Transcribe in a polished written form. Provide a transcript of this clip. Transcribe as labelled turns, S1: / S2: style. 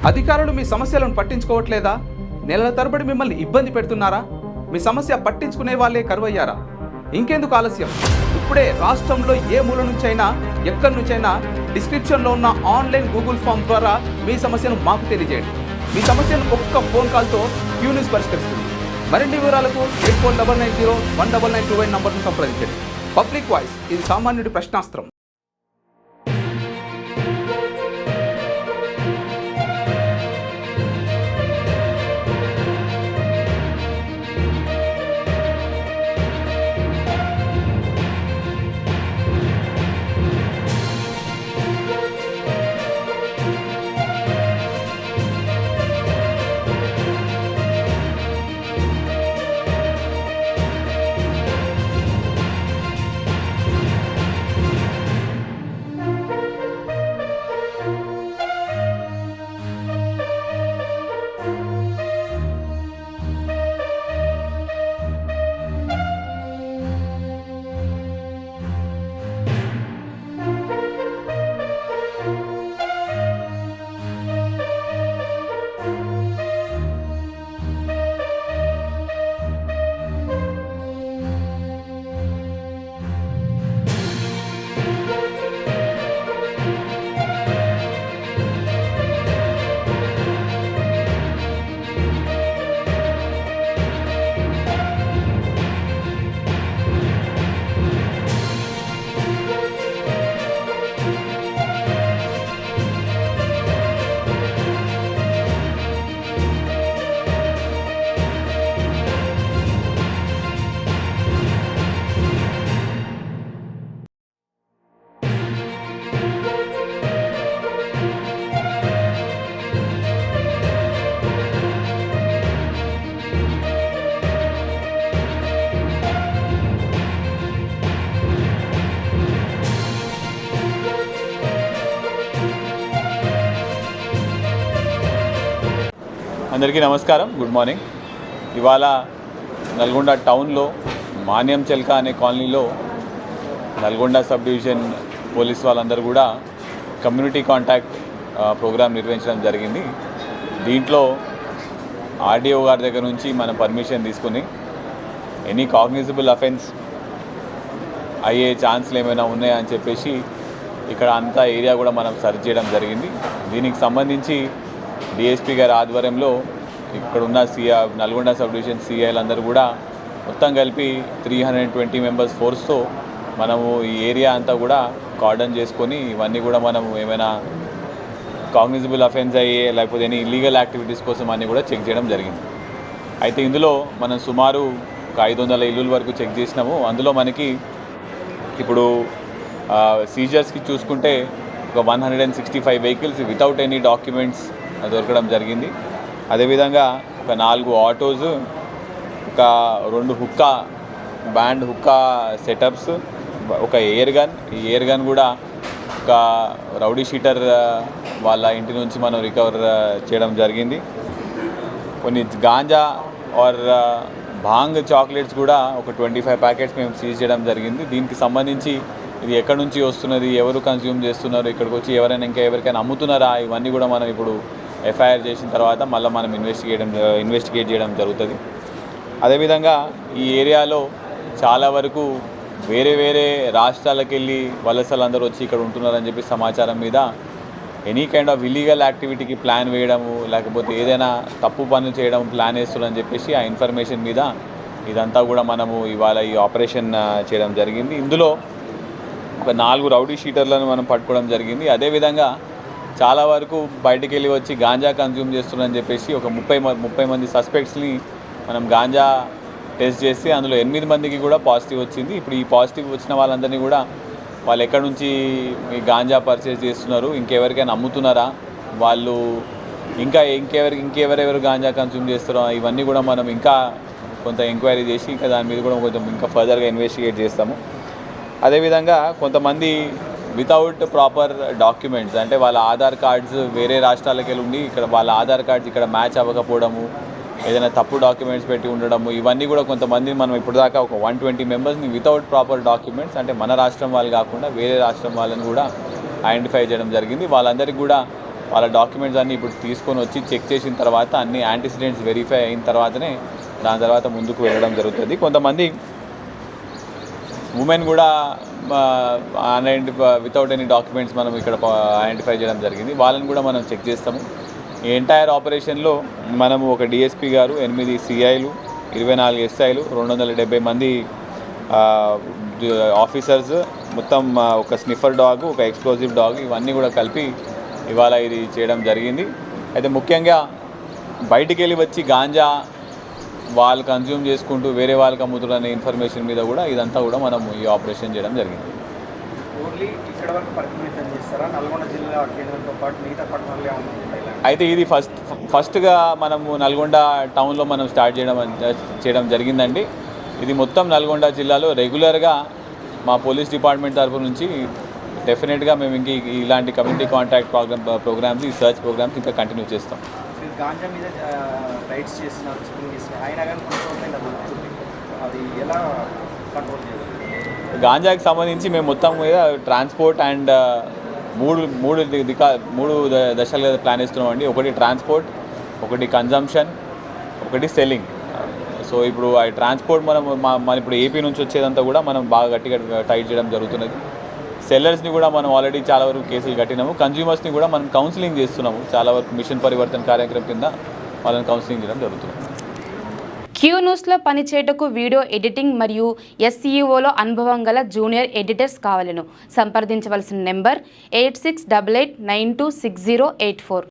S1: అధికారులు మీ సమస్యలను పట్టించుకోవట్లేదా? నెలల తరబడి మిమ్మల్ని ఇబ్బంది పెడుతున్నారా? మీ సమస్య పట్టించుకునే వాళ్ళే కరువయ్యారా? ఇంకెందుకు ఆలస్యం? ఇప్పుడే రాష్ట్రంలో ఏ మూల నుంచైనా ఎక్కడి నుంచైనా డిస్క్రిప్షన్లో ఉన్న ఆన్లైన్ గూగుల్ ఫామ్ ద్వారా మీ సమస్యను మాకు తెలియజేయండి. మీ సమస్యను ఒక్క ఫోన్ కాల్తో క్యూ న్యూస్ పరిష్కరిస్తుంది. మరిన్ని వివరాలకు 8490199929 నంబర్ను సంప్రదించండి. పబ్లిక్ వాయిస్, ఇది సామాన్యుడి ప్రశ్నాస్త్రం.
S2: అందరికీ నమస్కారం, గుడ్ మార్నింగ్. ఇవాళ నల్గొండ టౌన్లో మాన్యం చెల్క అనే కాలనీలో నల్గొండ సబ్ డివిజన్ పోలీస్ వాళ్ళందరూ కూడా కమ్యూనిటీ కాంటాక్ట్ ప్రోగ్రాం నిర్వహించడం జరిగింది. దీంట్లో ఆర్డీఓ గారి దగ్గర నుంచి మనం పర్మిషన్ తీసుకుని ఎనీ కాగ్నిజబుల్ అఫెన్స్ అయ్యే ఛాన్స్లు ఏమైనా ఉన్నాయా అని చెప్పేసి ఇక్కడ అంతా ఏరియా కూడా మనం సర్చ్ చేయడం జరిగింది. దీనికి సంబంధించి డిఎస్పీ గారి ఆధ్వర్యంలో ఇక్కడున్న నల్గొండ సబ్ డివిజన్ సిఐలందరూ కూడా మొత్తం కలిపి 320 మెంబర్స్ ఫోర్స్తో మనము ఈ ఏరియా అంతా కూడా కార్డన్ చేసుకొని ఇవన్నీ కూడా మనము ఏమైనా కాగ్నిజబుల్ అఫెన్స్ అయ్యే లేకపోతే ఎనీ ఇల్లీగల్ యాక్టివిటీస్ కోసం అన్నీ కూడా చెక్ చేయడం జరిగింది. అయితే ఇందులో మనం సుమారు ఒక 500 ఇల్లుల వరకు చెక్ చేసినాము. అందులో మనకి ఇప్పుడు సీజర్స్కి చూసుకుంటే ఒక 165 వెహికల్స్ వితౌట్ ఎనీ డాక్యుమెంట్స్ దొరకడం జరిగింది. అదేవిధంగా ఒక 4 ఆటోస్, ఒక 2 బ్యాండ్ హుక్కా సెటప్స్, ఒక ఎయిర్ గన్. ఈ ఎయిర్ గన్ కూడా ఒక రౌడీ షీటర్ వాళ్ళ ఇంటి నుంచి మనం రికవర్ చేయడం జరిగింది. కొన్ని గాంజా ఆర్ భాంగ్ చాక్లెట్స్ కూడా ఒక 25 ప్యాకెట్స్ మేము సీజ్ చేయడం జరిగింది. దీనికి సంబంధించి ఇది ఎక్కడి నుంచి వస్తున్నది, ఎవరు కన్స్యూమ్ చేస్తున్నారు, ఇక్కడికి వచ్చి ఎవరికైనా అమ్ముతున్నారా, ఇవన్నీ కూడా మనం ఇప్పుడు ఎఫ్ఐఆర్ చేసిన తర్వాత మళ్ళీ మనం ఇన్వెస్టిగేట్ చేయడం జరుగుతుంది. అదేవిధంగా ఈ ఏరియాలో చాలా వరకు వేరే రాష్ట్రాలకు వెళ్ళి వలసలందరూ వచ్చి ఇక్కడ ఉంటున్నారని చెప్పి సమాచారం మీద ఎనీ కైండ్ ఆఫ్ ఇల్లీగల్ యాక్టివిటీకి ప్లాన్ వేయడము, లేకపోతే ఏదైనా తప్పు పనులు చేయడం ప్లాన్ వేస్తున్నారని చెప్పేసి ఆ ఇన్ఫర్మేషన్ మీద ఇదంతా కూడా మనము ఇవాళ ఈ ఆపరేషన్ చేయడం జరిగింది. ఇందులో ఒక 4 రౌడీ షీటర్లను మనం పట్టుకోవడం జరిగింది. అదేవిధంగా చాలా వరకు బయటికి వెళ్ళి వచ్చి గాంజా కన్జ్యూమ్ చేస్తున్నారని చెప్పేసి ఒక 30 మంది సస్పెక్ట్స్ని మనం గాంజా టెస్ట్ చేసి అందులో 8 మందికి కూడా పాజిటివ్ వచ్చింది. ఇప్పుడు ఈ పాజిటివ్ వచ్చిన వాళ్ళందరినీ కూడా వాళ్ళు ఎక్కడి నుంచి ఈ గాంజా పర్చేస్ చేస్తున్నారు, ఇంకెవరికైనా అమ్ముతున్నారా, వాళ్ళు ఇంకెవరెవరు గాంజా కన్జ్యూమ్ చేస్తారో ఇవన్నీ కూడా మనం ఇంకా కొంత ఎంక్వైరీ చేసి ఇంకా దాని మీద కూడా కొంచెం ఇంకా ఫర్దర్గా ఇన్వెస్టిగేట్ చేస్తాము. అదేవిధంగా కొంతమంది వితౌట్ ప్రాపర్ డాక్యుమెంట్స్, అంటే వాళ్ళ ఆధార్ కార్డ్స్ వేరే రాష్ట్రాలకు వెళ్ళి ఉండి ఇక్కడ వాళ్ళ ఆధార్ కార్డ్స్ ఇక్కడ మ్యాచ్ అవ్వకపోవడము, ఏదైనా తప్పు డాక్యుమెంట్స్ పెట్టి ఉండడము, ఇవన్నీ కూడా కొంతమంది మనం ఇప్పుడు దాకా ఒక 120 మెంబర్స్ని వితౌట్ ప్రాపర్ డాక్యుమెంట్స్, అంటే మన రాష్ట్రం వాళ్ళు కాకుండా వేరే రాష్ట్రం వాళ్ళని కూడా ఐడెంటిఫై చేయడం జరిగింది. వాళ్ళందరికీ కూడా వాళ్ళ డాక్యుమెంట్స్ అన్నీ ఇప్పుడు తీసుకొని వచ్చి చెక్ చేసిన తర్వాత అన్ని యాంటిసిడెంట్స్ వెరిఫై అయిన తర్వాతనే దాని తర్వాత ముందుకు వెళ్ళడం జరుగుతుంది. కొంతమంది ఉమెన్ కూడా వితౌట్ ఎనీ డాక్యుమెంట్స్ మనం ఇక్కడ ఐడెంటిఫై చేయడం జరిగింది. వాళ్ళని కూడా మనం చెక్ చేస్తాము. ఈ ఎంటైర్ ఆపరేషన్లో మనము ఒక డిఎస్పీ గారు, 8 సిఐలు, 24 ఎస్ఐలు, 270 మంది ఆఫీసర్స్, మొత్తం ఒక స్నిఫర్ డాగ్, ఒక ఎక్స్ప్లోజివ్ డాగ్, ఇవన్నీ కూడా కలిపి ఇవాళ ఇది చేయడం జరిగింది. అయితే ముఖ్యంగా బయటికి వెళ్ళి వచ్చి గాంజా వాళ్ళు కన్జ్యూమ్ చేసుకుంటూ వేరే వాళ్ళకి అమ్ముతున్న ఇన్ఫర్మేషన్ మీద కూడా ఇదంతా కూడా మనం ఈ ఆపరేషన్ చేయడం జరిగింది. అయితే ఇది ఫస్ట్గా మనము నల్గొండ టౌన్లో మనం స్టార్ట్ చేయడం జరిగిందండి. ఇది మొత్తం నల్గొండ జిల్లాలో రెగ్యులర్గా మా పోలీస్ డిపార్ట్మెంట్ తరఫు నుంచి డెఫినెట్గా మేము ఇంక ఇలాంటి కమ్యూనిటీ కాంటాక్ట్ ప్రోగ్రామ్స్, ఈ సర్చ్ ప్రోగ్రామ్స్ ఇంకా కంటిన్యూ చేస్తాం.
S3: గాంజా మీద రైడ్స్ చేస్తున్నారు, అయినా కానీ అది ఎలా కంట్రోల్ చేయాలి?
S2: గాంజాకి సంబంధించి మేము మొత్తం మీద ట్రాన్స్పోర్ట్ అండ్ మూడు దశలుగా ప్లాన్ ఇస్తున్నామండి. ఒకటి ట్రాన్స్పోర్ట్, ఒకటి కన్జంప్షన్, ఒకటి సెల్లింగ్. సో ఇప్పుడు ఆ ట్రాన్స్పోర్ట్ మన ఇప్పుడు ఏపీ నుంచి వచ్చేదంతా కూడా మనం బాగా గట్టిగా టైట్ చేయడం జరుగుతున్నది. సెల్లర్స్ని కూడా మనం ఆల్రెడీ చాలా వరకు కేసులు కట్టినాము. కన్జ్యూమర్స్ని కూడా మనం కౌన్సిలింగ్ చేస్తున్నాము. చాలా వరకు మిషన్ పరివర్తన కార్యక్రమం కింద వాళ్ళని కౌన్సిలింగ్ చేయడం జరుగుతుంది.
S4: క్యూ న్యూస్లో పనిచేయటకు వీడియో ఎడిటింగ్ మరియు SEOలో అనుభవం గల జూనియర్ ఎడిటర్స్ కావాలను సంప్రదించవలసిన నెంబర్ 8688926084.